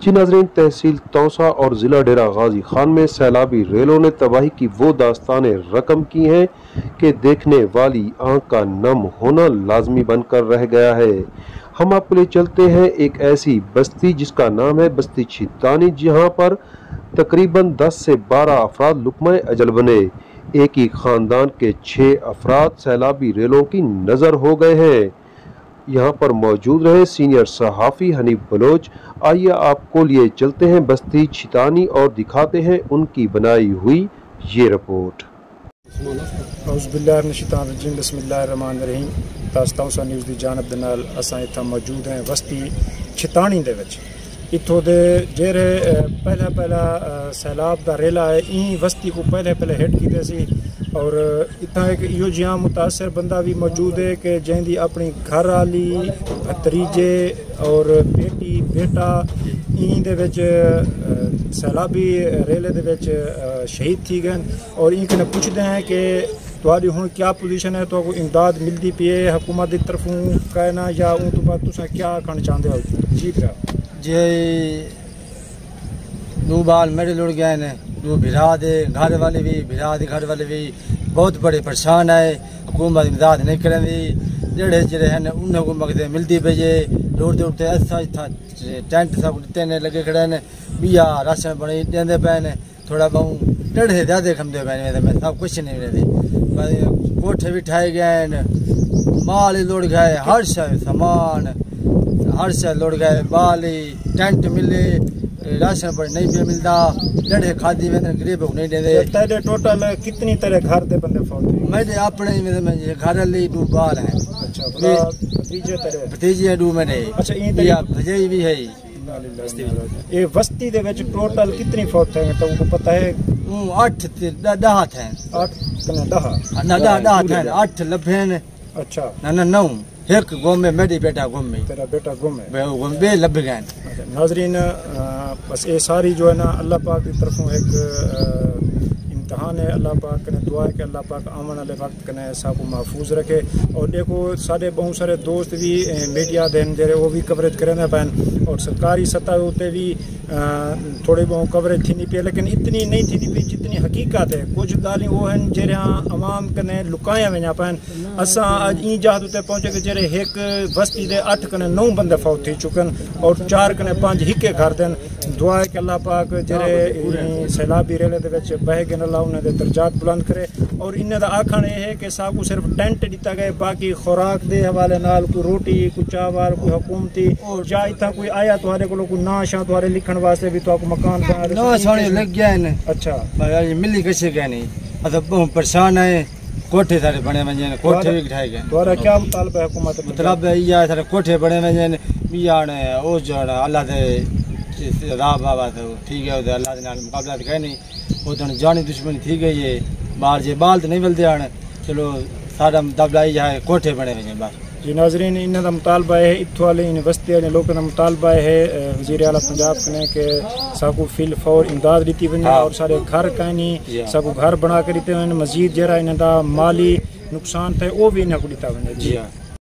जी नाज़रीन, तहसील तौसा और ज़िला डेरा गाजी खान में सैलाबी रेलों ने तबाही की वो दास्तानें रकम की हैं कि देखने वाली आंख का नम होना लाजमी बनकर रह गया है। हम आपके लिए चलते हैं एक ऐसी बस्ती जिसका नाम है बस्ती छितानी, जहां पर तकरीबन 10 से 12 अफराद लुक़्मा अजल बने। एक ही ख़ानदान के 6 अफराद सैलाबी रेलों की नज़र हो गए हैं। यहाँ पर मौजूद रहे सीनियर सहाफ़ी हनीफ बलोच। आइए आपको लिए चलते हैं बस्ती छितानी और दिखाते हैं उनकी बनाई हुई ये रिपोर्ट। बिस्मिल्लाहिर्रहमानिर्रहीम। तौसा न्यूज़ की जानब दे नाल असां इत्थे मौजूद हैं बस्ती छितानी दे विच। इत्थों दे जेरे पहला सैलाब दा रेला है ई बस्ती को पहले हिट कीते सी और इतना एक इहो जिहा मुतासर बंदा भी मौजूद है कि जैंदी अपनी घर वाली भतरीजे और बेटी बेटा ई दे विच सैलाबी रेले दे विच शहीद थी गए और ई कने पुछदे हैं कि तुहाडी हुण क्या पोजीशन है, तुहाको इमदाद मिलती पई है हुकूमत की तरफों कहना या उन तो बाद तुसां क्या करना चाहते हो? जी भरा जी, दो बाल मेरे लुड़ गए ने, दो भिरा दे घर वाले भी भिरा दे घर वाले भी बहुत बड़े परेशान है। हुकूमत इमदाद नहीं करेंदी, जेड़े जेड़े हैं उन्हें को मगदे मिलती पे जे रोड दे उत्ते ऐसा था टेंट सब तेने लगे खड़े ने, बिया राशन बने देंदे पे ने, थोड़ा बहु डेढ़े ज्यादा खमदे पे ने, मैं सब कुछ नहीं रहते। कोठे भी ठाए गए ने, माल लुड़ गए, हर शय सामान हर शय लुड़ गए, बाली टेंट मिले, राशन पर नहीं भी मिलता, डेढ़े खादी में गरीब को नहीं देते। तेरे टोटल कितनी तेरे घर दे बंदे फौत? मेरे अपने में घर वाली दो बाल हैं। अच्छा, भतीजे तेरे? भतीजे दो मेरे। अच्छा, ये भतीजे भी है। ये बस्ती दे विच टोटल कितनी फौत है तुमको पता है? 8 से 10 थे। 8 कने 10 ना 10 थे, 8 लभे ने। अच्छा ना 9 एक गुम में, मेरी बेटा गुम में, तेरा बेटा गुम है, बे लभ गए। नाजरीन, बस ये सारी जो है ना अल्लाह पाक की तरफों एक इम्तहान है। अल्लाह पाक ने दुआ है कि अल्लाह पाक आने वाले वक्त कने सबको महफूज रखे। और देखो सारे बहुत सारे दोस्त भी मीडिया देन जेरे वो भी कवरेज करें पैन और सरकारी सतह उत्ते भी थोड़ी बहुत कवरेज थी पी, लेकिन इतनी नहीं थी पी जितनी हकीकत है। कुछ गाली वो हैं जेरे अवाम कने लुकाया वञा पैन। असां अज ई जहाज उत्ते पहुंचे कि जेरे एक बस्ती दे 8 कने 9 बंदे फौत थी चुकन और 4 कने 5 हिके घर देन। दुआ है कि अल्लाह पाक जेरे सैलाबी रेले दे विच बह गए अल्लाह उन्हें दे दर्जात बुलंद करे। और इन्हें दा आखण ये है कि साकू सिर्फ टेंट दिता गए, बाकी खुराक दे हवाले नाल कोई रोटी कोई चावल कोई हुकूमती या इतना कोई आया तुहारे कोल कोई नाश आ तुहारे लिखण वास्ते भी तो मकान बना दे ना सोने लग गया ने। अच्छा भाई मिली कैसे गए नहीं, मतलब बहुत परेशान है। कोठे सारे बने वजे ने, कोठे भी ढाए गए। तुम्हारा क्या मुतालबा है हुकूमत? मतलब ये सारे कोठे बने वजे ने, बिया ने ओ जड़ अल्लाह दे राह बाबा तो ठीक है, अल्लाह के नाल मुकाबला है नहीं, वो तो जानी दुश्मनी थी गई है। बाहर जे बाल तो नहीं मिलते आने, चलो सारा दबलाई जाए कोठे बने वजे बस। जी नाजरीन, इन्हों का मुतालबा है इतों वाले यूनिवर्सिटी वाले लोगों का मुतालबा है वज़ीर आला पंजाब ने कि साकू फिल फौर इमदाद दी वने और सारे घर कहीं साकू घर बना के दिते वन। मजीद जरा इन्हों का माली नुकसान थे वो भी इन्हें को दिता वने। जी हाँ।